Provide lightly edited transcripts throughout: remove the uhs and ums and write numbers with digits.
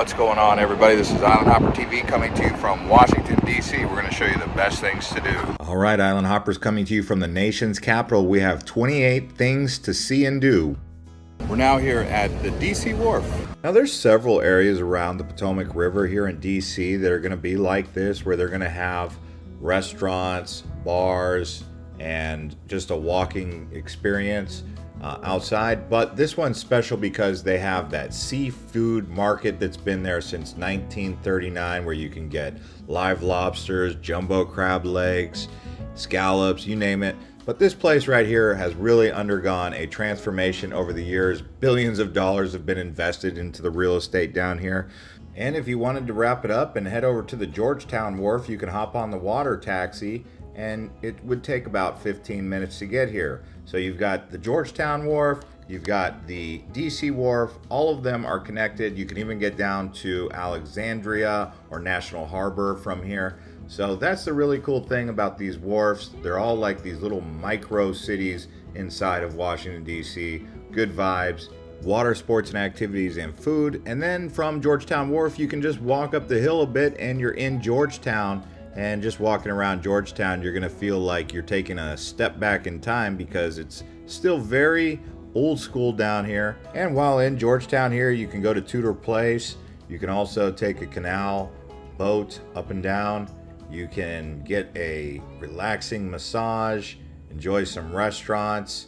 What's going on, everybody? This is Island Hopper TV coming to you from Washington, D.C. We're going to show you the best things to do. All right, Island Hoppers coming to you from the nation's capital. We have 28 things to see and do. We're now here at the D.C. Warf. Now, there's several areas around the Potomac River here in D.C. that are going to be like this, where they're going to have restaurants, bars, and just a walking experience outside. But this one's special because they have that seafood market that's been there since 1939, where you can get live lobsters, jumbo crab legs, scallops, you name it. But this place right here has really undergone a transformation over the years. Billions of dollars have been invested into the real estate down here. And if you wanted to wrap it up and head over to the Georgetown Wharf, you can hop on the water taxi, and it would take about 15 minutes to get here. So you've got the Georgetown Wharf, you've got the DC Wharf, all of them are connected. You can even get down to Alexandria or National Harbor from here. So that's the really cool thing about these wharfs. They're all like these little micro cities inside of Washington, D.C. Good vibes, water sports and activities, and food. And then from Georgetown Wharf, you can just walk up the hill a bit and you're in Georgetown. And just walking around Georgetown, you're going to feel like you're taking a step back in time because it's still very old school down here. And while in Georgetown here, you can go to Tudor Place. You can also take a canal boat up and down. You can get a relaxing massage, enjoy some restaurants.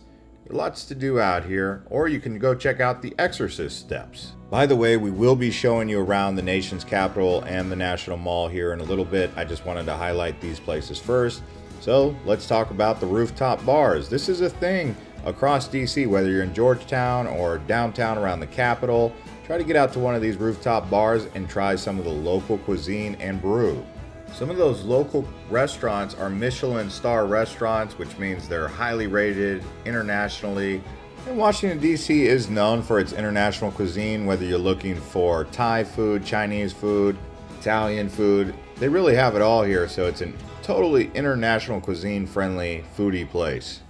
Lots to do out here, or you can go check out the Exorcist steps. By the way, we will be showing you around the nation's capital and the National Mall here in a little bit. I just wanted to highlight these places first. So let's talk about the rooftop bars. This is a thing across DC, whether you're in Georgetown or downtown around the Capitol. Try to get out to one of these rooftop bars and try some of the local cuisine and brew. Some of those local restaurants are Michelin star restaurants, which means they're highly rated internationally. And Washington, D.C. is known for its international cuisine, whether you're looking for Thai food, Chinese food, Italian food. They really have it all here, so it's a totally international cuisine friendly foodie place.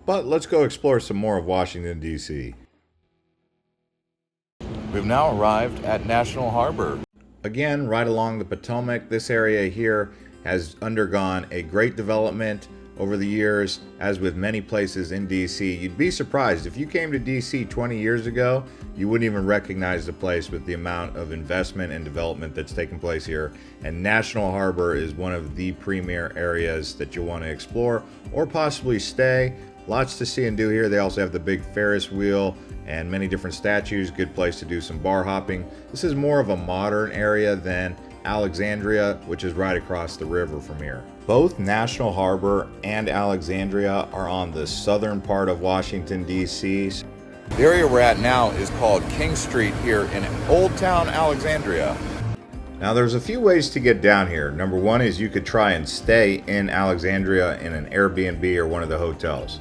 But let's go explore some more of Washington, D.C. We've now arrived at National Harbor. Again, right along the Potomac, this area here has undergone a great development over the years, as with many places in DC. You'd be surprised if you came to DC 20 years ago, you wouldn't even recognize the place with the amount of investment and development that's taken place here. And National Harbor is one of the premier areas that you want to explore or possibly stay. Lots to see and do here. They also have the big Ferris wheel and many different statues. Good place to do some bar hopping. This is more of a modern area than Alexandria, which is right across the river from here. Both National Harbor and Alexandria are on the southern part of Washington, D.C. The area we're at now is called King Street here in Old Town Alexandria. Now there's a few ways to get down here. Number one is you could try and stay in Alexandria in an Airbnb or one of the hotels.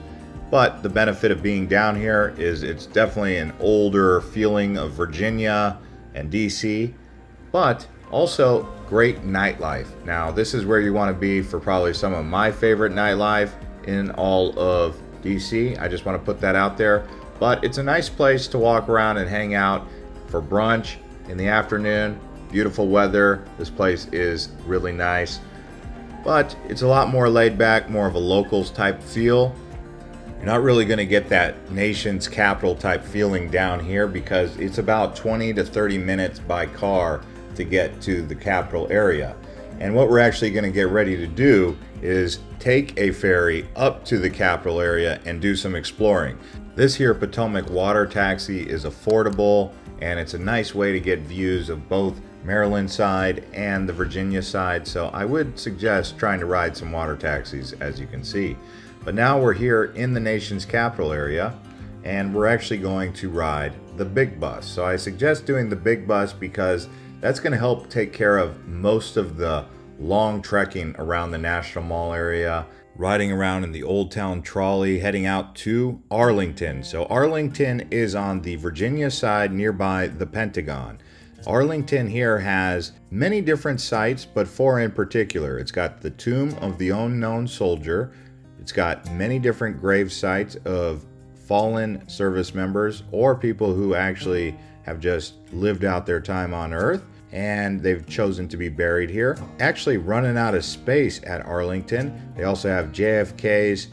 But the benefit of being down here is it's definitely an older feeling of Virginia and DC, but also great nightlife. Now, this is where you want to be for probably some of my favorite nightlife in all of DC. I just want to put that out there. But it's a nice place to walk around and hang out for brunch in the afternoon. Beautiful weather. This place is really nice. But it's a lot more laid back, more of a locals type feel. You're not really going to get that nation's capital type feeling down here because it's about 20 to 30 minutes by car to get to the capital area. And what we're actually going to get ready to do is take a ferry up to the capital area and do some exploring. This here Potomac water taxi is affordable, and it's a nice way to get views of both Maryland side and the Virginia side. So I would suggest trying to ride some water taxis, as you can see. But now we're here in the nation's capital area, and we're actually going to ride the big bus. So I suggest doing the big bus because that's going to help take care of most of the long trekking around the National Mall area, riding around in the Old Town trolley, heading out to Arlington. So Arlington is on the Virginia side nearby the Pentagon. Arlington here has many different sites, but four in particular. It's got the Tomb of the Unknown Soldier. It's got many different grave sites of fallen service members or people who actually have just lived out their time on Earth. and they've chosen to be buried here. Actually running out of space at Arlington. They also have JFK's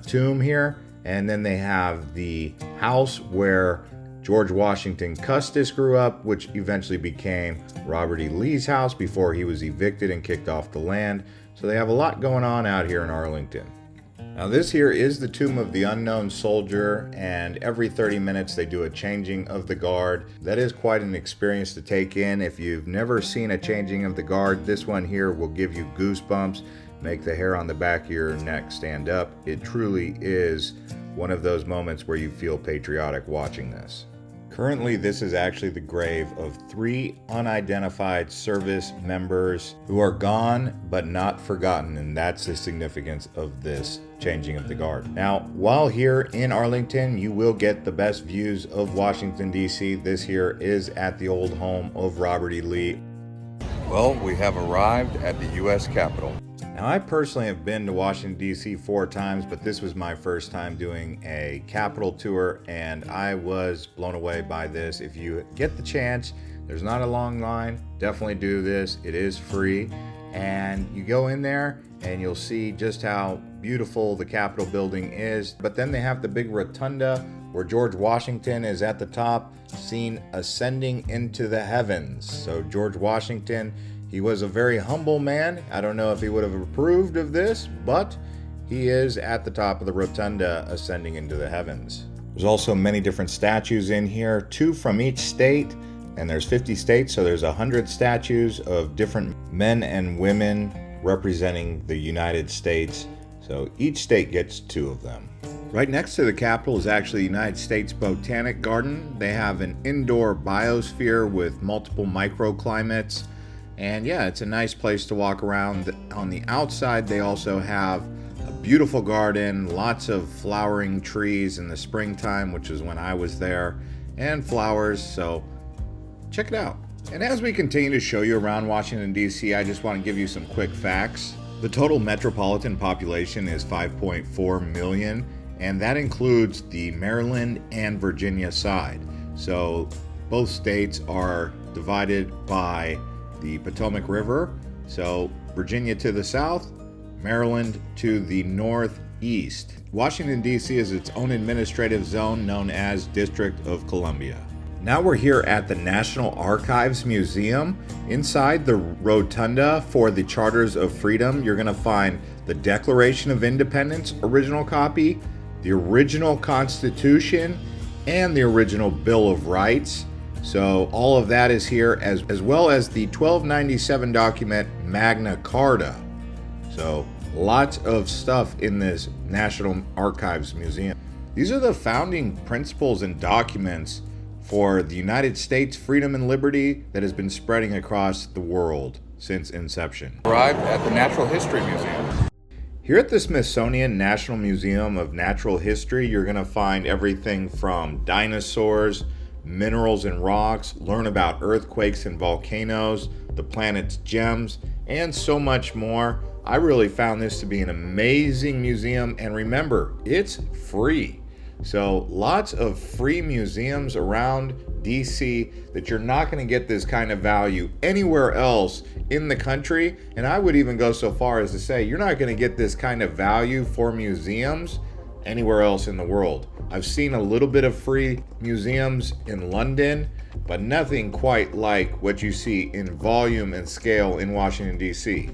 tomb here, and then they have the house where George Washington Custis grew up, which eventually became Robert E. Lee's house before he was evicted and kicked off the land. So they have a lot going on out here in Arlington. Now this here is the tomb of the unknown soldier, and every 30 minutes they do a changing of the guard. That is quite an experience to take in. If you've never seen a changing of the guard, this one here will give you goosebumps, make the hair on the back of your neck stand up. It truly is one of those moments where you feel patriotic watching this. Currently, this is actually the grave of 3 unidentified service members who are gone but not forgotten, and that's the significance of this changing of the guard. Now, while here in Arlington, you will get the best views of Washington, D.C. This here is at the old home of Robert E. Lee. Well, we have arrived at the U.S. Capitol. Now, I personally have been to Washington, D.C. 4 times, but this was my first time doing a Capitol tour, and I was blown away by this. If you get the chance, there's not a long line, definitely do this. It is free, and you go in there and you'll see just how beautiful the Capitol building is. But then they have the big rotunda where George Washington is at the top, seen ascending into the heavens. So George Washington, he was a very humble man. I don't know if he would have approved of this, but he is at the top of the rotunda ascending into the heavens. There's also many different statues in here, 2 from each state, and there's 50 states, so there's 100 statues of different men and women representing the United States. So each state gets 2 of them. Right next to the Capitol is actually the United States Botanic Garden. They have an indoor biosphere with multiple microclimates. And yeah, it's a nice place to walk around. On the outside, they also have a beautiful garden, lots of flowering trees in the springtime, which is when I was there, and flowers, so check it out. And as we continue to show you around Washington, D.C., I just want to give you some quick facts. The total metropolitan population is 5.4 million, and that includes the Maryland and Virginia side. So both states are divided by the Potomac River, so Virginia to the south, Maryland to the northeast. Washington, D.C. is its own administrative zone known as District of Columbia. Now we're here at the National Archives Museum. Inside the rotunda for the Charters of Freedom, you're going to find the Declaration of Independence original copy, the original Constitution, and the original Bill of Rights. So all of that is here, as well as the 1297 document Magna Carta. So lots of stuff in this National Archives Museum. These are the founding principles and documents for the United States freedom and liberty that has been spreading across the world since inception. Arrived at the Natural History Museum. Here at the Smithsonian National Museum of Natural History, you're going to find everything from dinosaurs, minerals and rocks, learn about earthquakes and volcanoes, the planet's gems, and so much more. I really found this to be an amazing museum, and remember, it's free. So lots of free museums around DC that you're not going to get this kind of value anywhere else in the country. And I would even go so far as to say you're not going to get this kind of value for museums anywhere else in the world. I've seen a little bit of free museums in London, but nothing quite like what you see in volume and scale in Washington, D.C.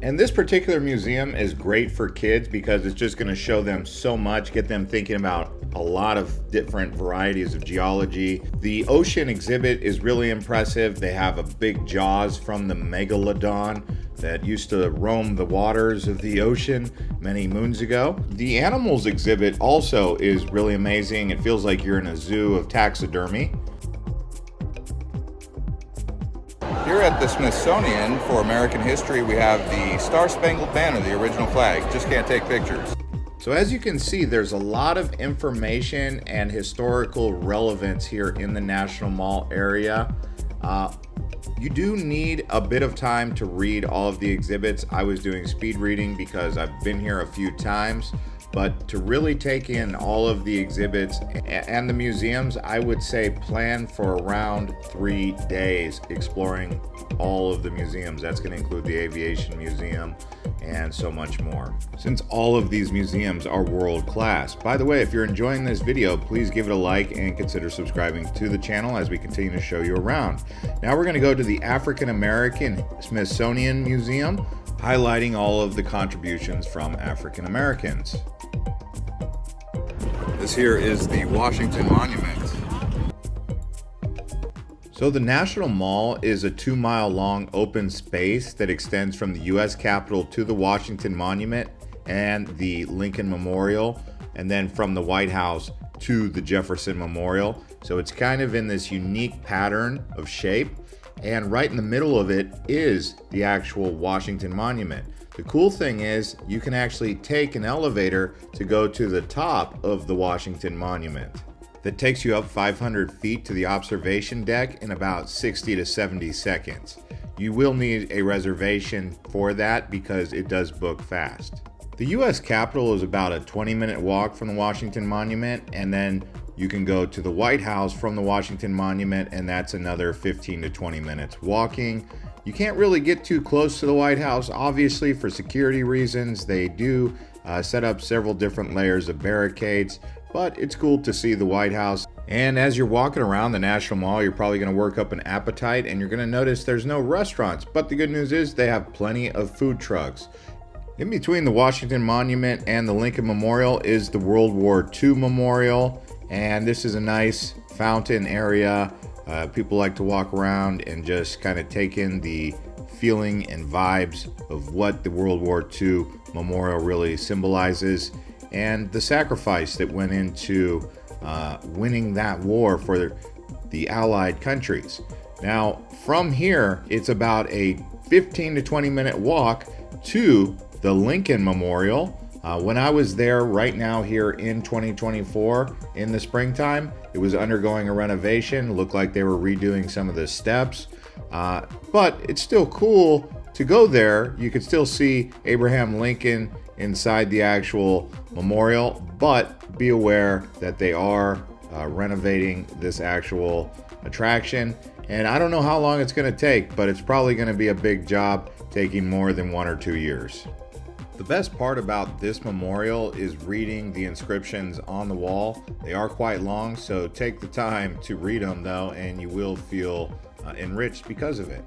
And this particular museum is great for kids because it's just going to show them so much, get them thinking about a lot of different varieties of geology. The ocean exhibit is really impressive. They have a big jaws from the megalodon that used to roam the waters of the ocean many moons ago. The animals exhibit also is really amazing. It feels like you're in a zoo of taxidermy. Here at the Smithsonian for American history, we have the Star-Spangled Banner, the original flag. Just can't take pictures. So as you can see, there's a lot of information and historical relevance here in the National Mall area. You do need a bit of time to read all of the exhibits. I was doing speed reading because I've been here a few times, But to really take in all of the exhibits and the museums, I would say plan for around 3 days exploring all of the museums. That's going to include the Aviation Museum and so much more, since all of these museums are world class. By the way, if you're enjoying this video, please give it a like and consider subscribing to the channel as we continue to show you around. Now we're going to go to the African American Smithsonian Museum, highlighting all of the contributions from African Americans. This here is the Washington Monument. So the National Mall is a 2-mile long open space that extends from the U.S. Capitol to the Washington Monument and the Lincoln Memorial, and then from the White House to the Jefferson Memorial. So it's kind of in this unique pattern of shape, and right in the middle of it is the actual Washington Monument. The cool thing is you can actually take an elevator to go to the top of the Washington Monument. That takes you up 500 feet to the observation deck in about 60 to 70 seconds. You will need a reservation for that because it does book fast. The U.S. Capitol is about a 20-minute walk from the Washington Monument, and then you can go to the White House from the Washington Monument, and that's another 15 to 20 minutes walking. You can't really get too close to the White House, obviously, for security reasons. They do set up several different layers of barricades, but it's cool to see the White House. And as you're walking around the National Mall, you're probably going to work up an appetite, and you're going to notice there's no restaurants, but the good news is they have plenty of food trucks. In between the Washington Monument and the Lincoln Memorial is the World War II Memorial, and this is a nice fountain area. People like to walk around and just kind of take in the feeling and vibes of what the World War II Memorial really symbolizes, and the sacrifice that went into winning that war for the Allied countries. Now, from here, it's about a 15 to 20 minute walk to the Lincoln Memorial. When I was there right now here in 2024 in the springtime, it was undergoing a renovation. Looked like they were redoing some of the steps, but it's still cool to go there. You could still see Abraham Lincoln inside the actual memorial, but be aware that they are renovating this actual attraction. And I don't know how long it's going to take, but it's probably going to be a big job, taking more than 1 or 2 years. The best part about this memorial is reading the inscriptions on the wall. They are quite long, so take the time to read them though, and you will feel enriched because of it.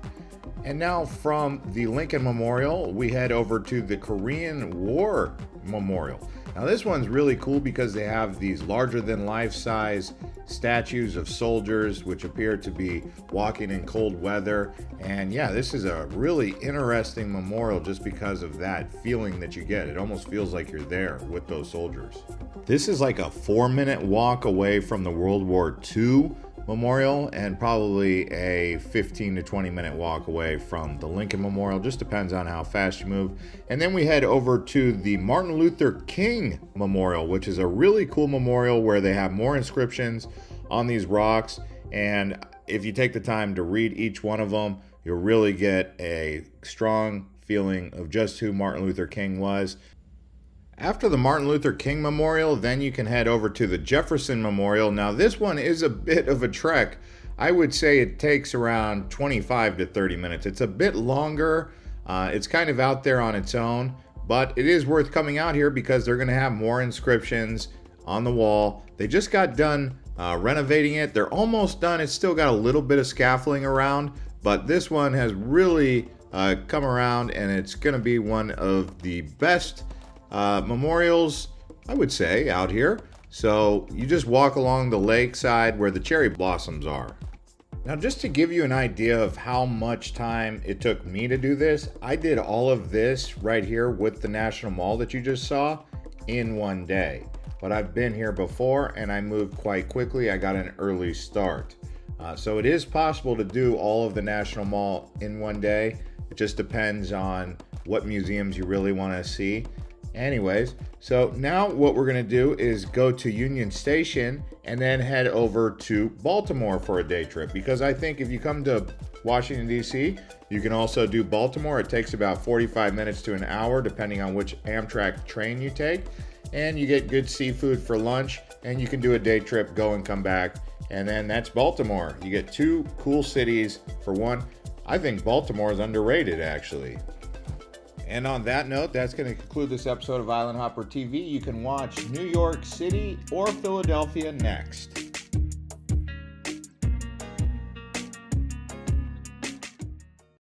And now from the Lincoln Memorial, we head over to the Korean War Memorial. Now this one's really cool because they have these larger than life size statues of soldiers which appear to be walking in cold weather. And yeah, this is a really interesting memorial just because of that feeling that you get. It almost feels like you're there with those soldiers. This is like a 4-minute walk away from the World War II Memorial, and probably a 15 to 20 minute walk away from the Lincoln Memorial. Just depends on how fast you move. And then we head over to the Martin Luther King Memorial, which is a really cool memorial where they have more inscriptions on these rocks. And if you take the time to read each one of them, you'll really get a strong feeling of just who Martin Luther King was. After the Martin Luther King Memorial, then you can head over to the Jefferson Memorial. Now this one is a bit of a trek. I would say it takes around 25 to 30 minutes. It's a bit longer. It's kind of out there on its own, but it is worth coming out here because they're going to have more inscriptions on the wall. They just got done renovating it. They're almost done. It's still got a little bit of scaffolding around, but this one has really come around, and it's going to be one of the best memorials, I would say, out here. So you just walk along the lakeside where the cherry blossoms are. Now, just to give you an idea of how much time it took me to do this, I did all of this right here with the National Mall that you just saw in 1 day. But I've been here before and I moved quite quickly. I got an early start. So it is possible to do all of the National Mall in 1 day. It just depends on what museums you really want to see. Anyways, so now what we're going to do is go to Union Station and then head over to Baltimore for a day trip, because I think if you come to Washington, D.C., you can also do Baltimore. It takes about 45 minutes to an hour, depending on which Amtrak train you take. and you get good seafood for lunch, and you can do a day trip, go and come back. And then that's Baltimore. You get two cool cities for one. I think Baltimore is underrated, actually. And on that note, that's going to conclude this episode of Island Hopper TV. You can watch New York City or Philadelphia next.